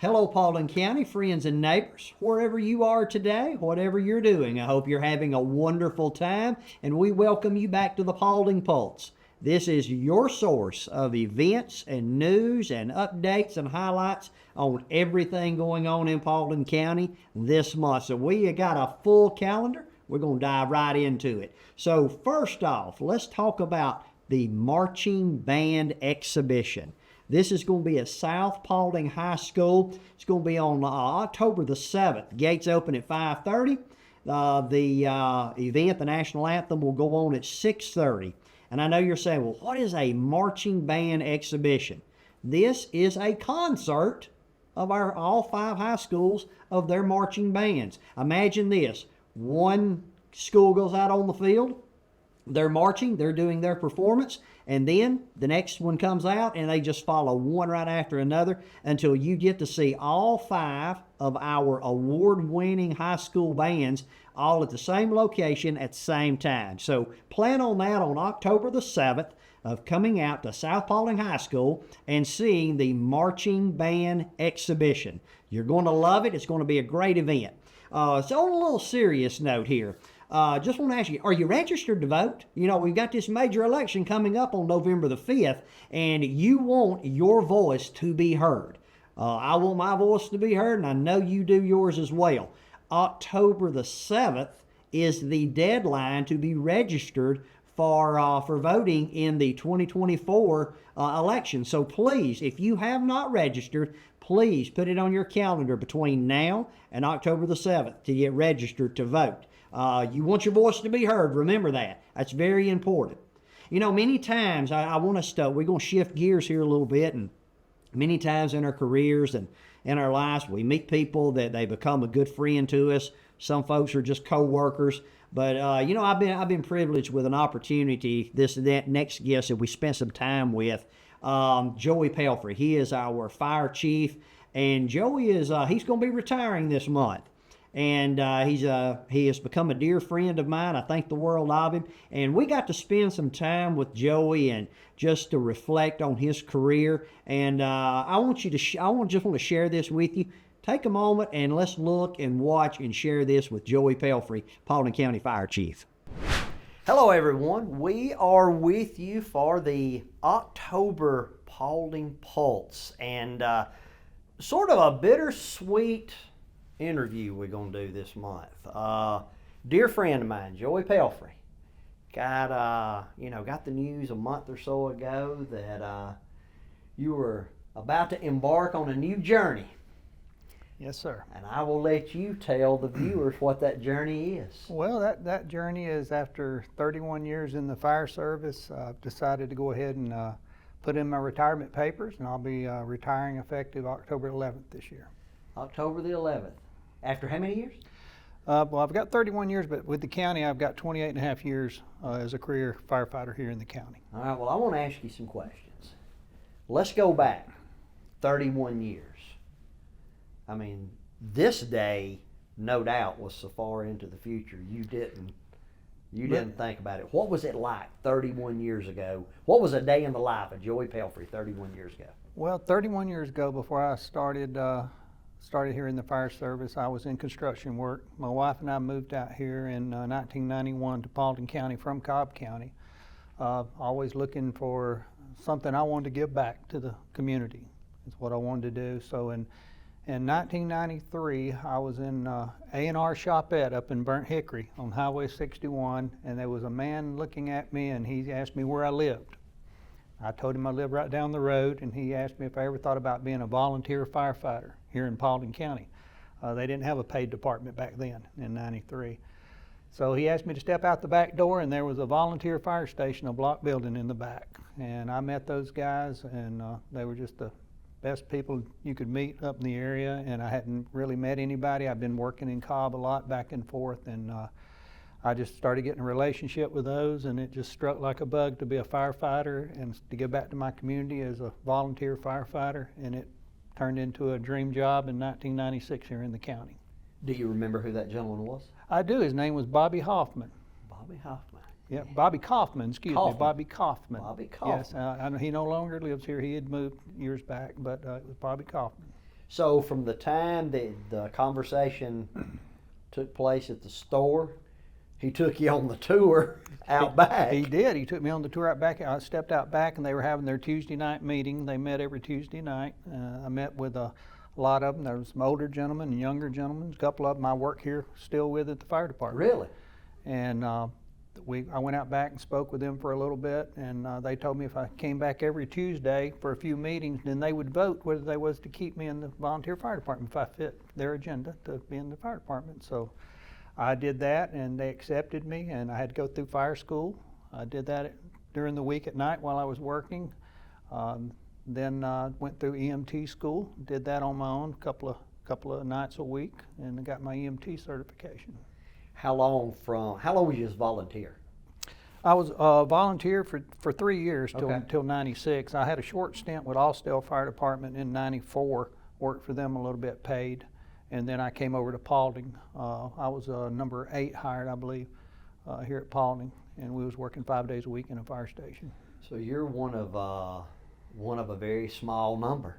Hello, Paulding County, friends and neighbors. Wherever you are today, whatever you're doing, I hope you're having a wonderful time, and we welcome you back to the Paulding Pulse. This is your source of events and news and updates and highlights on everything going on in Paulding County this month. So we got a full calendar. We're going to dive right into it. So first off, let's talk about the Marching Band Exhibition. This is going to be at South Paulding High School. It's going to be on October the 7th. Gates open at 5:30. The event, the National Anthem, will go on at 6:30. And I know you're saying, well, what is a marching band exhibition? This is a concert of all 5 high schools of their marching bands. Imagine this. One school goes out on the field. They're marching, they're doing their performance, and then the next one comes out and they just follow one right after another until you get to see all 5 of our award-winning high school bands all at the same location at the same time. So plan on that on October the 7th of coming out to South Paulding High School and seeing the Marching Band Exhibition. You're going to love it. It's going to be a great event. So on a little serious note here, just want to ask you, are you registered to vote? You know, we've got this major election coming up on November the 5th, and you want your voice to be heard. I want my voice to be heard, and I know you do yours as well. October the 7th is the deadline to be registered for voting in the 2024 election. So please, if you have not registered, please put it on your calendar between now and October the 7th to get registered to vote. You want your voice to be heard. Remember that. That's very important. You know, many times I want us to, we're going to shift gears here a little bit, and many times in our careers and in our lives, we meet people that they become a good friend to us. Some folks are just co-workers. But, you know, I've been privileged with an opportunity, that next guest that we spent some time with, Joey Pelfrey. He is our fire chief, and Joey is, he's going to be retiring this month. And he has become a dear friend of mine. I think the world of him. And we got to spend some time with Joey and just to reflect on his career. And I want you to, just want to share this with you. Take a moment and let's look and watch and share this with Joey Pelfrey, Paulding County Fire Chief. Hello, everyone. We are with you for the October Paulding Pulse, and sort of a bittersweet interview we're going to do this month. Dear friend of mine, Joey Pelfrey, got the news a month or so ago that you were about to embark on a new journey. Yes, sir. And I will let you tell the viewers what that journey is. Well, that journey is after 31 years in the fire service. I've decided to go ahead and put in my retirement papers, and I'll be retiring effective October 11th this year. October the 11th. After how many years? Well, I've got 31 years, but with the county, I've got 28 and a half years as a career firefighter here in the county. All right, well, I want to ask you some questions. Let's go back 31 years. I mean, this day, no doubt, was so far into the future. You didn't think about it. What was it like 31 years ago? What was a day in the life of Joey Pelfrey 31 years ago? Well, 31 years ago, before I started here in the fire service, I was in construction work. My wife and I moved out here in 1991 to Paulding County from Cobb County, always looking for something I wanted to give back to the community. It's what I wanted to do. So in 1993, I was in A&R Shopette up in Burnt Hickory on Highway 61, and there was a man looking at me, and he asked me where I lived. I told him I lived right down the road, and he asked me if I ever thought about being a volunteer firefighter here in Paulding County. They didn't have a paid department back then in '93. So he asked me to step out the back door, and there was a volunteer fire station, a block building in the back. And I met those guys, and they were just the best people you could meet up in the area, and I hadn't really met anybody. I've been working in Cobb a lot back and forth, and I just started getting a relationship with those, and it just struck like a bug to be a firefighter and to give back to my community as a volunteer firefighter, and it turned into a dream job in 1996 here in the county. Do you remember who that gentleman was? I do. His name was Bobby Hoffman. Bobby Hoffman. Yeah, Bobby Kaufman, excuse me, Bobby Kaufman. Bobby Kaufman. Yes, I know he no longer lives here. He had moved years back, but it was Bobby Kaufman. So from the time that the conversation took place at the store, he took you on the tour out back. He did. He took me on the tour out back. I stepped out back, and they were having their Tuesday night meeting. They met every Tuesday night. I met with a lot of them. There was some older gentlemen and younger gentlemen. A couple of them I work here still with at the fire department. Really? And I went out back and spoke with them for a little bit, and they told me if I came back every Tuesday for a few meetings, then they would vote whether they was to keep me in the volunteer fire department if I fit their agenda to be in the fire department. So I did that, and they accepted me, and I had to go through fire school. I did that during the week at night while I was working. Then went through EMT school, did that on my own, couple of nights a week, and I got my EMT certification. How long was you as volunteer? I was a volunteer for 3 years Okay. till 96. I had a short stint with Austell Fire Department in 94, worked for them a little bit paid, and then I came over to Paulding. I was number 8 hired, I believe, here at Paulding, and we was working 5 days a week in a fire station. So you're one of a very small number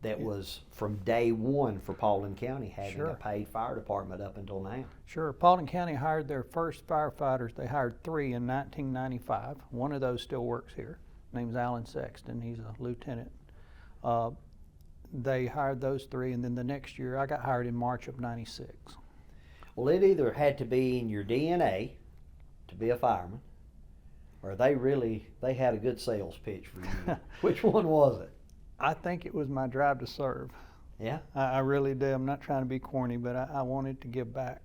that was from day one for Paulding County having Sure. a paid fire department up until now. Sure. Paulding County hired their first firefighters. They hired 3 in 1995. One of those still works here. His name's Alan Sexton. He's a lieutenant. They hired those 3, and then the next year I got hired in March of 96. Well, it either had to be in your DNA to be a fireman, or they had a good sales pitch for you. Which one was it? I think it was my drive to serve. Yeah? I really do. I'm not trying to be corny, but I wanted to give back.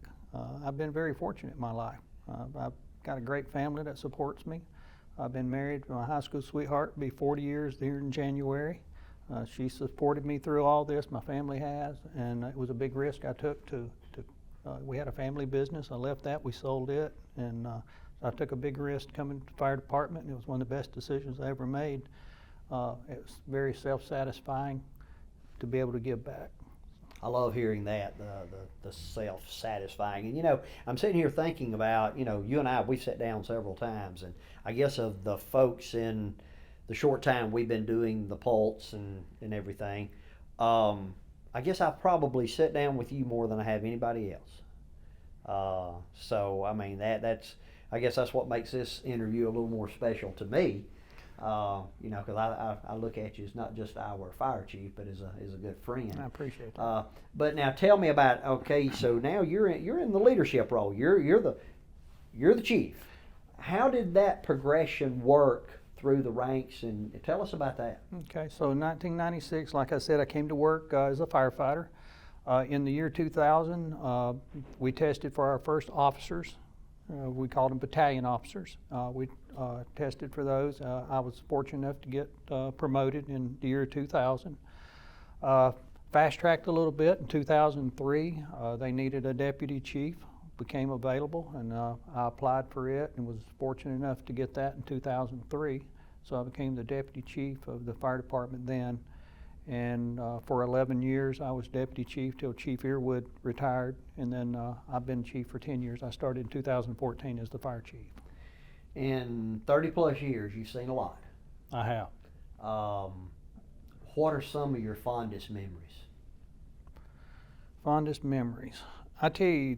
I've been very fortunate in my life. I've got a great family that supports me. I've been married to my high school sweetheart. It'll be 40 years here in January. She supported me through all this. My family has, and it was a big risk I took we had a family business. I left that. We sold it, and I took a big risk coming to the fire department, and it was one of the best decisions I ever made. It was very self-satisfying to be able to give back. I love hearing that, the self-satisfying. And, I'm sitting here thinking about, you and we've sat down several times, and I guess of the folks in the short time we've been doing the Pulse and everything, I guess I've probably sat down with you more than I have anybody else. So, I mean, I guess that's what makes this interview a little more special to me. Because I look at you as not just our fire chief, but as a good friend. I appreciate that. But now tell me about, okay, so now you're in the leadership role. You're the chief. How did that progression work through the ranks, and tell us about that? Okay, so in 1996, like I said, I came to work as a firefighter. In the year 2000, we tested for our first officers. We called them battalion officers. We tested for those. I was fortunate enough to get promoted in the year 2000. Fast-tracked a little bit in 2003. They needed a deputy chief, became available, and I applied for it and was fortunate enough to get that in 2003. So I became the deputy chief of the fire department then. And for 11 years, I was deputy chief till Chief Earwood retired, and then I've been chief for 10 years. I started in 2014 as the fire chief. In 30 plus years, you've seen a lot. I have. What are some of your fondest memories? Fondest memories. I tell you,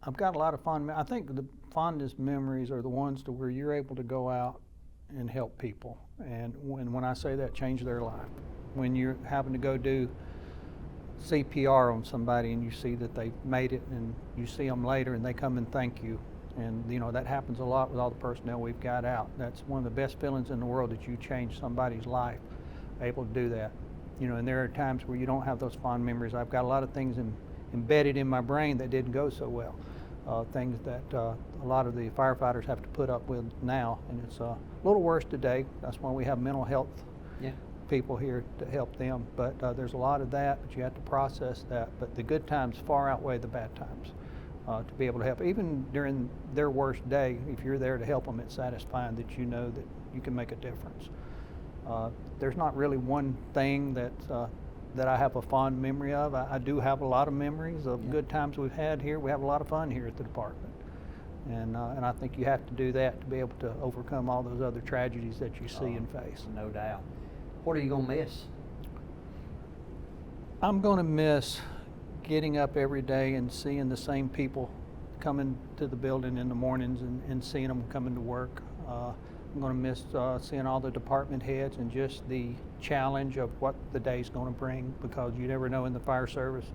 I've got a lot of I think the fondest memories are the ones to where you're able to go out and help people. And when I say that, change their life. When you're having to go do CPR on somebody and you see that they've made it, and you see them later and they come and thank you. And that happens a lot with all the personnel we've got out. That's one of the best feelings in the world, that you change somebody's life, able to do that. And there are times where you don't have those fond memories. I've got a lot of things embedded in my brain that didn't go so well. Things that a lot of the firefighters have to put up with now, and it's a little worse today. That's why we have mental health people here to help them. But there's a lot of that, but you have to process that. But the good times far outweigh the bad times. To be able to help, even during their worst day, if you're there to help them, it's satisfying that you know that you can make a difference. There's not really one thing that I have a fond memory of. I do have a lot of memories of good times we've had here. We have a lot of fun here at the department. And I think you have to do that to be able to overcome all those other tragedies that you see and face. No doubt. What are you going to miss? I'm going to miss getting up every day and seeing the same people coming to the building in the mornings and seeing them coming to work. I'm going to miss seeing all the department heads and just the challenge of what the day's going to bring, because you never know in the fire service.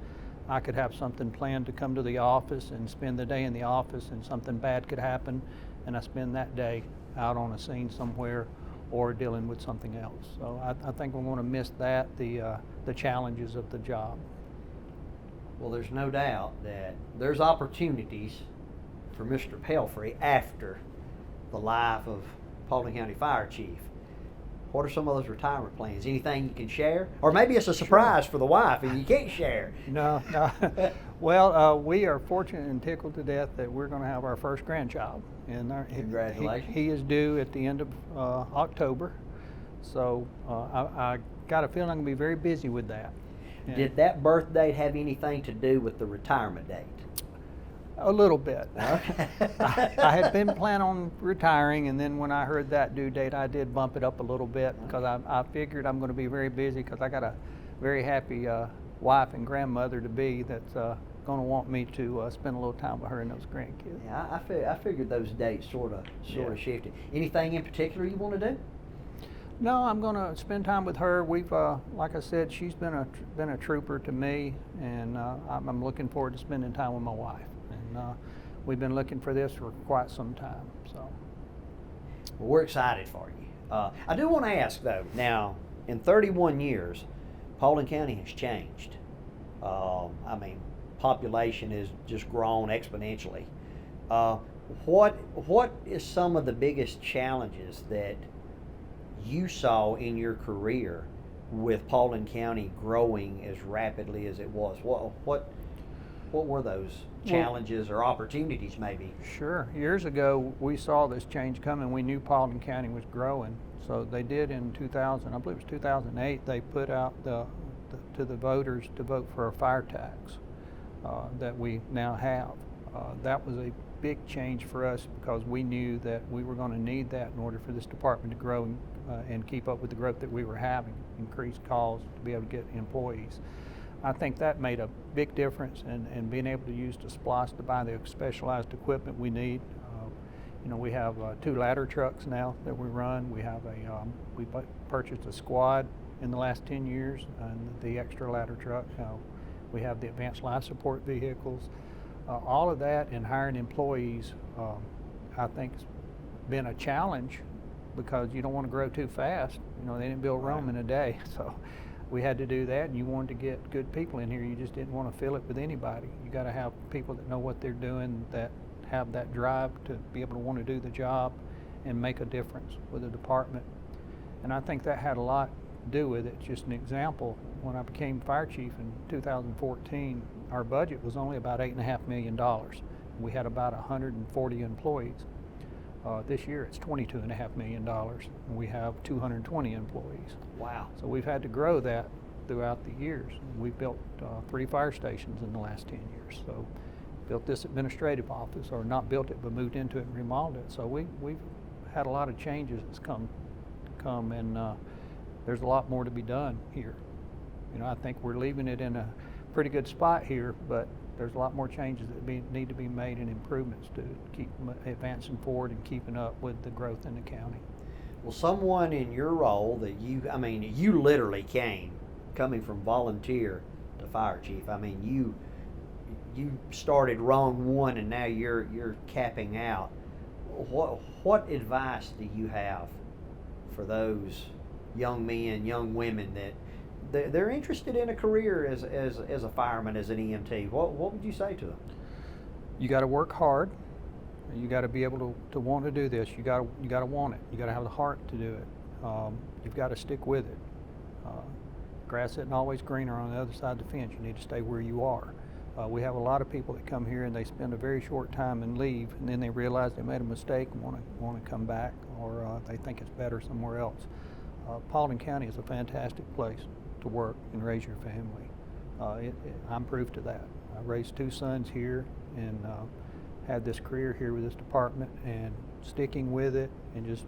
I could have something planned to come to the office and spend the day in the office, and something bad could happen, and I spend that day out on a scene somewhere or dealing with something else. So I think we're going to miss that, the challenges of the job. Well, there's no doubt that there's opportunities for Mr. Pelfrey after the life of Paulding County Fire Chief. What are some of those retirement plans? Anything you can share? Or maybe it's a surprise for the wife and you can't share. No. Well, we are fortunate and tickled to death that we're going to have our first grandchild. And Congratulations. He is due at the end of October. So I got a feeling I'm going to be very busy with that. And Did that birth date have anything to do with the retirement date? a little bit. Okay. I had been planning on retiring, and then when I heard that due date, I did bump it up a little bit, because I figured I'm going to be very busy, because I got a very happy wife and grandmother to be that's going to want me to spend a little time with her and those grandkids. Yeah, I figured those dates sort of Yeah. shifted. Anything in particular you want to do? No, I'm going to spend time with her. We've, like I said, she's been a trooper to me, and I'm looking forward to spending time with my wife. And we've been looking for this for quite some time. So. Well, we're excited for you. I do want to ask though. Now, in 31 years, Paulding County has changed. I mean, population has just grown exponentially. What is some of the biggest challenges that you saw in your career with Paulding County growing as rapidly as it was? What were those challenges or opportunities maybe? Sure. Years ago, we saw this change coming. We knew Paulding County was growing. So they did in 2000, I believe it was 2008, they put out to the voters to vote for a fire tax that we now have. That was a big change for us, because we knew that we were going to need that in order for this department to grow and keep up with the growth that we were having, increased calls to be able to get employees. I think that made a big difference in being able to use the SPLOST to buy the specialized equipment we need. We have 2 ladder trucks now that we run. We have we purchased a squad in the last 10 years, and the extra ladder truck. We have the advanced life support vehicles. All of that, and hiring employees, I think has been a challenge, because you don't want to grow too fast. They didn't build Rome in a day, so we had to do that, and you wanted to get good people in here. You just didn't want to fill it with anybody. You got to have people that know what they're doing, that have that drive to be able to want to do the job and make a difference with the department. And I think that had a lot to do with it. Just an example, when I became fire chief in 2014, our budget was only about $8.5 million. We had about 140 employees. This year it's $22.5 million, and we have 220 employees. Wow. So we've had to grow that throughout the years. We've built 3 fire stations in the last 10 years. So built this administrative office, or not built it, but moved into it and remodeled it. So we've had a lot of changes that's come, and there's a lot more to be done here. I think we're leaving it in a pretty good spot here, but there's a lot more changes that need to be made, and improvements to keep advancing forward and keeping up with the growth in the county. Well, someone in your role that you literally coming from volunteer to fire chief. I mean, you started rung one, and now you're capping out. What advice do you have for those young men, young women that they're interested in a career as a fireman, as an EMT? What would you say to them? You got to work hard. You got to be able to want to do this. You got to want it. You got to have the heart to do it. You've got to stick with it. Grass isn't always greener on the other side of the fence. You need to stay where you are. We have a lot of people that come here and they spend a very short time and leave, and then they realize they made a mistake and want to come back, or they think it's better somewhere else. Paulding County is a fantastic place to work and raise your family. I'm proof to that. I raised 2 sons here, and had this career here with this department, and sticking with it and just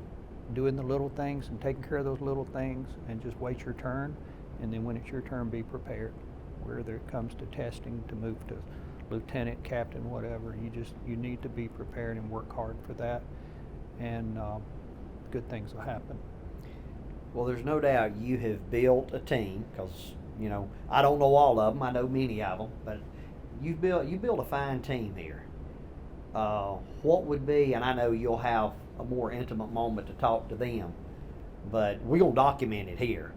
doing the little things and taking care of those little things, and just wait your turn, and then when it's your turn, be prepared. whether it comes to testing, to move to lieutenant, captain, whatever. You need to be prepared and work hard for that, and good things will happen. Well, there's no doubt you have built a team, because, you know, I don't know all of them. I know many of them, but you built a fine team here. What would be, and I know you'll have a more intimate moment to talk to them, but we're going to document it here.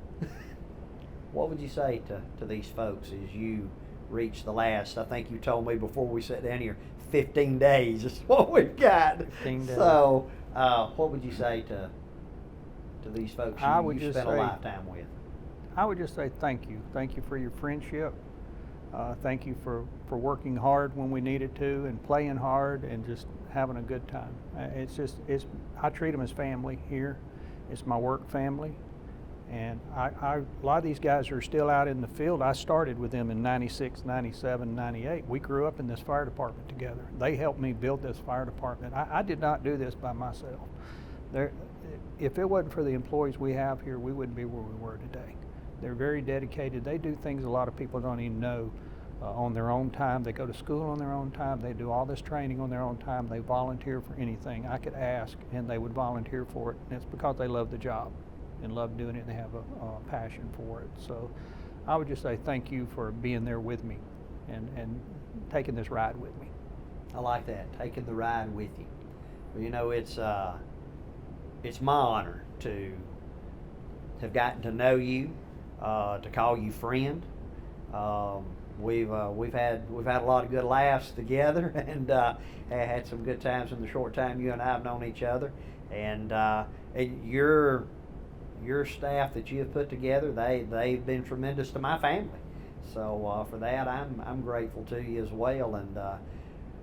What would you say to these folks as you reach the last, I think you told me before we sat down here, 15 days is what we've got. 15 days. So, what would you say to these folks you spent a lifetime with? I would just say thank you. Thank you for your friendship. Thank you for working hard when we needed to, and playing hard, and just having a good time. I treat them as family here. It's my work family. And a lot of these guys are still out in the field. I started with them in 96, 97, 98. We grew up in this fire department together. They helped me build this fire department. I did not do this by myself. If it wasn't for the employees we have here, we wouldn't be where we were today. They're very dedicated. They do things a lot of people don't even know on their own time. They go to school on their own time. They do all this training on their own time. They volunteer for anything I could ask, and they would volunteer for it. And it's because they love the job and love doing it, and they have a passion for it. So I would just say thank you for being there with me and taking this ride with me. I like that, taking the ride with you. Well, you know, it's my honor to have gotten to know you, to call you friend. We've had a lot of good laughs together, and had some good times in the short time you and I have known each other. And your staff that you have put together, they've been tremendous to my family. So for that, I'm grateful to you as well. And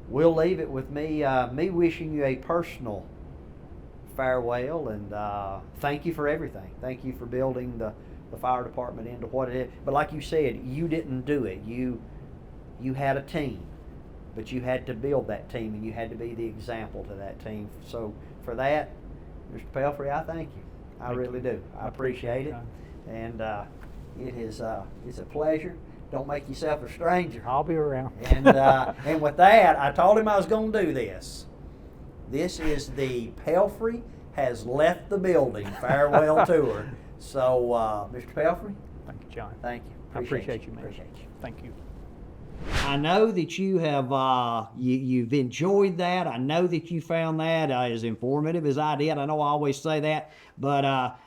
we'll leave it with me wishing you a personal farewell, and thank you for everything. Thank you for building the fire department into what it is. But like you said, you didn't do it. You had a team, but you had to build that team, and you had to be the example to that team. So for that, Mr. Pelfrey, I thank you. I really do. I appreciate it, and it's a pleasure. Don't make yourself a stranger. I'll be around. And with that, I told him I was going to do this. This is the Pelfrey has left the building farewell tour. So, Mr. Pelfrey. Thank you, John. Thank you. I appreciate you, man. Appreciate you. Thank you. I know that you have you've enjoyed that. I know that you found that as informative as I did. I know I always say that, but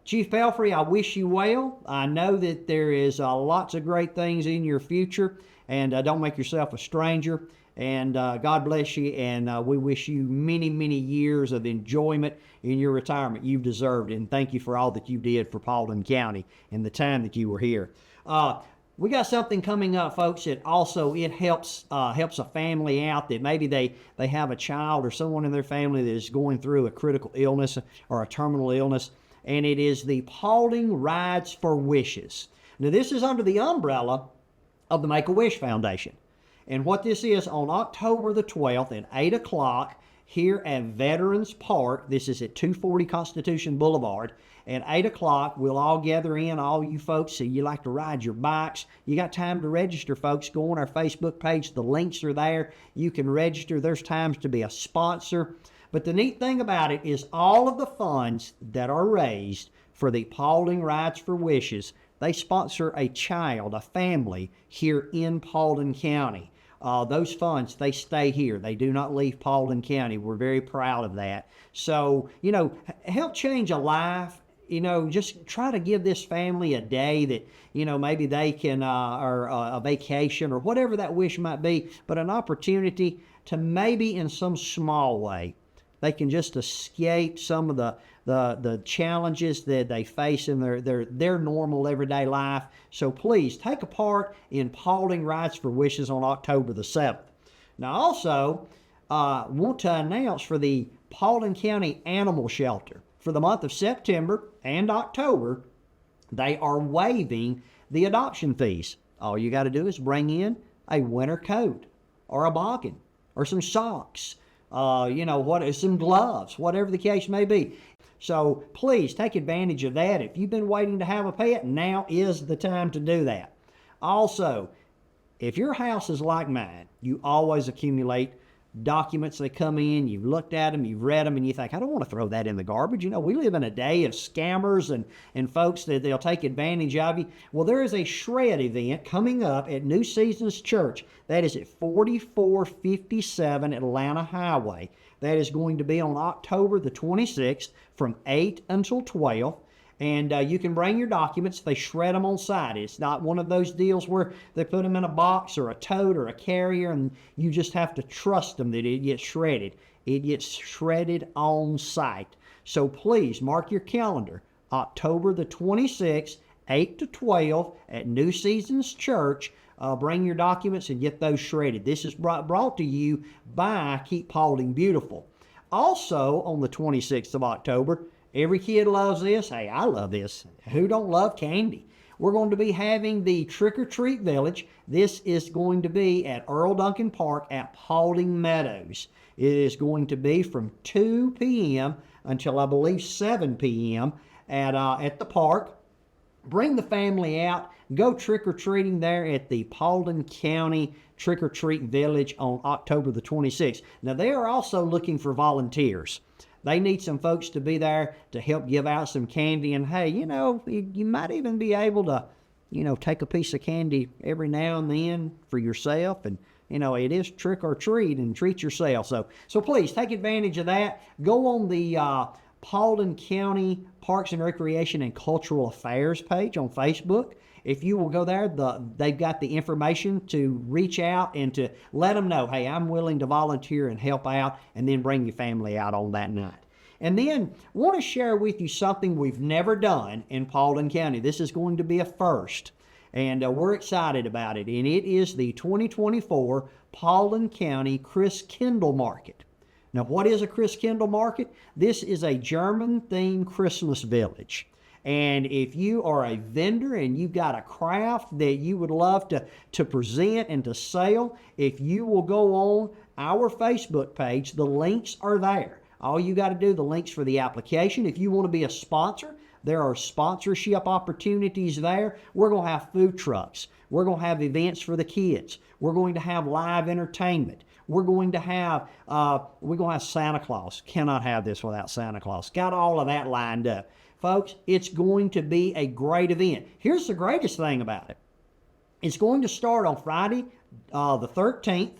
Chief Pelfrey, I wish you well. I know that there is lots of great things in your future, and don't make yourself a stranger. And God bless you, and we wish you many, many years of enjoyment in your retirement. You've deserved it, and thank you for all that you did for Paulding County and the time that you were here. We got something coming up, folks, that also it helps a family out that maybe they have a child or someone in their family that is going through a critical illness or a terminal illness, and it is the Paulding Rides for Wishes. Now, this is under the umbrella of the Make-A-Wish Foundation. And what this is, on October the 12th at 8 o'clock here at Veterans Park, this is at 240 Constitution Boulevard, at 8 o'clock, we'll all gather in, all you folks, so you like to ride your bikes. You got time to register, folks. Go on our Facebook page. The links are there. You can register. There's times to be a sponsor. But the neat thing about it is all of the funds that are raised for the Paulding Rides for Wishes, they sponsor a child, a family here in Paulding County. Those funds, they stay here. They do not leave Paulding County. We're very proud of that. So, you know, help change a life. You know, just try to give this family a day that, you know, maybe they can, or a vacation or whatever that wish might be, but an opportunity to maybe in some small way, they can just escape some of the challenges that they face in their normal everyday life. So please take a part in Paulding Rides for Wishes on October the 7th. Now also, want to announce for the Paulding County Animal Shelter for the month of September and October, they are waiving the adoption fees. All you got to do is bring in a winter coat or a boggin or some socks, some gloves, whatever the case may be. So please take advantage of that. If you've been waiting to have a pet, now is the time to do that. Also, if your house is like mine, you always accumulate documents that come in, you've looked at them, you've read them, and you think, I don't want to throw that in the garbage. You know, we live in a day of scammers and folks that they'll take advantage of you. Well, there is a shred event coming up at New Seasons Church. That is at 4457 Atlanta Highway. That is going to be on October the 26th from 8 until 12. And you can bring your documents. They shred them on site. It's not one of those deals where they put them in a box or a tote or a carrier and you just have to trust them that it gets shredded. It gets shredded on site. So please mark your calendar. October the 26th, 8 to 12 at New Seasons Church. Bring your documents and get those shredded. This is brought to you by Keep Paulding Beautiful. Also on the 26th of October, every kid loves this. Hey, I love this. Who don't love candy? We're going to be having the Trick or Treat Village. This is going to be at Earl Duncan Park at Paulding Meadows. It is going to be from 2 p.m. until I believe 7 p.m. at the park. Bring the family out. Go trick-or-treating there at the Paulding County Trick or Treat Village on October the 26th. Now, they are also looking for volunteers. They need some folks to be there to help give out some candy. And hey, you know, you might even be able to, you know, take a piece of candy every now and then for yourself. And, you know, it is trick or treat and treat yourself. So please take advantage of that. Go on the Paulding County Parks and Recreation and Cultural Affairs page on Facebook. If you will go there, they've got the information to reach out and to let them know, hey, I'm willing to volunteer and help out, and then bring your family out on that night. And then I want to share with you something we've never done in Paulding County. This is going to be a first, and we're excited about it. And it is the 2024 Paulding County Christkindl Market. Now, what is a Christkindl Market? This is a German-themed Christmas village. And if you are a vendor and you've got a craft that you would love to present and to sell, if you will go on our Facebook page, the links are there. All you got to do, the links for the application. If you want to be a sponsor, there are sponsorship opportunities there. We're going to have food trucks. We're going to have events for the kids. We're going to have live entertainment. We're going to have Santa Claus. Cannot have this without Santa Claus. Got all of that lined up. Folks, it's going to be a great event. Here's the greatest thing about it. It's going to start on Friday the 13th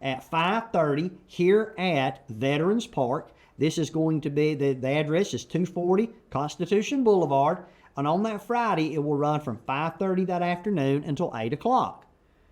at 5:30 here at Veterans Park. This is going to be, the address is 240 Constitution Boulevard. And on that Friday, it will run from 5:30 that afternoon until 8 o'clock.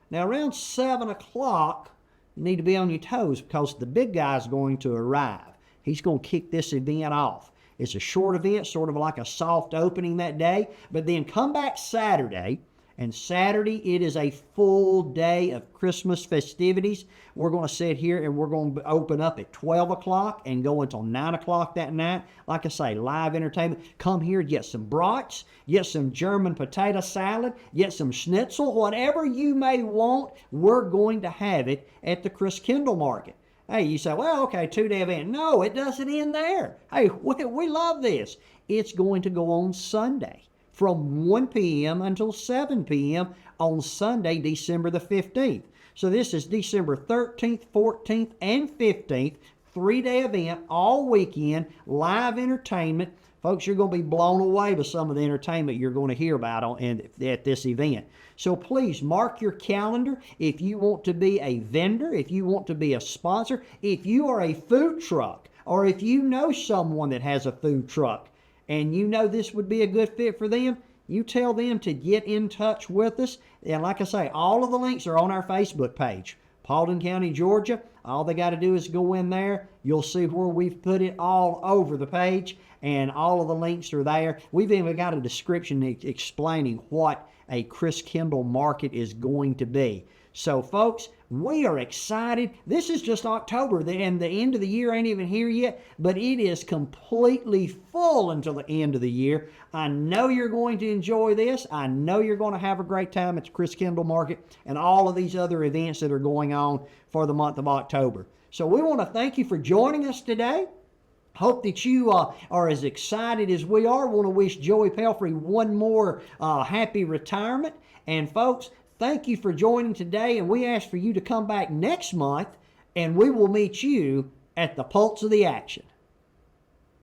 Now, around 7 o'clock, you need to be on your toes because the big guy's going to arrive. He's going to kick this event off. It's a short event, sort of like a soft opening that day. But then come back Saturday, and Saturday it is a full day of Christmas festivities. We're going to sit here and we're going to open up at 12 o'clock and go until 9 o'clock that night. Like I say, live entertainment. Come here, get some brats, get some German potato salad, get some schnitzel, whatever you may want, we're going to have it at the Christkindl Market. Hey, you say, well, okay, 2-day event. No, it doesn't end there. Hey, we love this. It's going to go on Sunday from 1 p.m. until 7 p.m. on Sunday, December the 15th. So this is December 13th, 14th, and 15th, 3-day event, all weekend, live entertainment. Folks, you're going to be blown away with some of the entertainment you're going to hear about at this event. So please mark your calendar if you want to be a vendor, if you want to be a sponsor, if you are a food truck, or if you know someone that has a food truck and you know this would be a good fit for them, you tell them to get in touch with us. And like I say, all of the links are on our Facebook page. Paulding County, Georgia. All they got to do is go in there. You'll see where we've put it all over the page, and all of the links are there. We've even got a description explaining what a Christkindl Market is going to be. So, folks, we are excited. This is just October, and the end of the year ain't even here yet, but it is completely full until the end of the year. I know you're going to enjoy this. I know you're going to have a great time at the Christkindl Market and all of these other events that are going on for the month of October. So we want to thank you for joining us today. Hope that you are as excited as we are. Want to wish Joey Pelfrey one more happy retirement. And folks, Thank you for joining today, and we ask for you to come back next month, and we will meet you at the pulse of the action.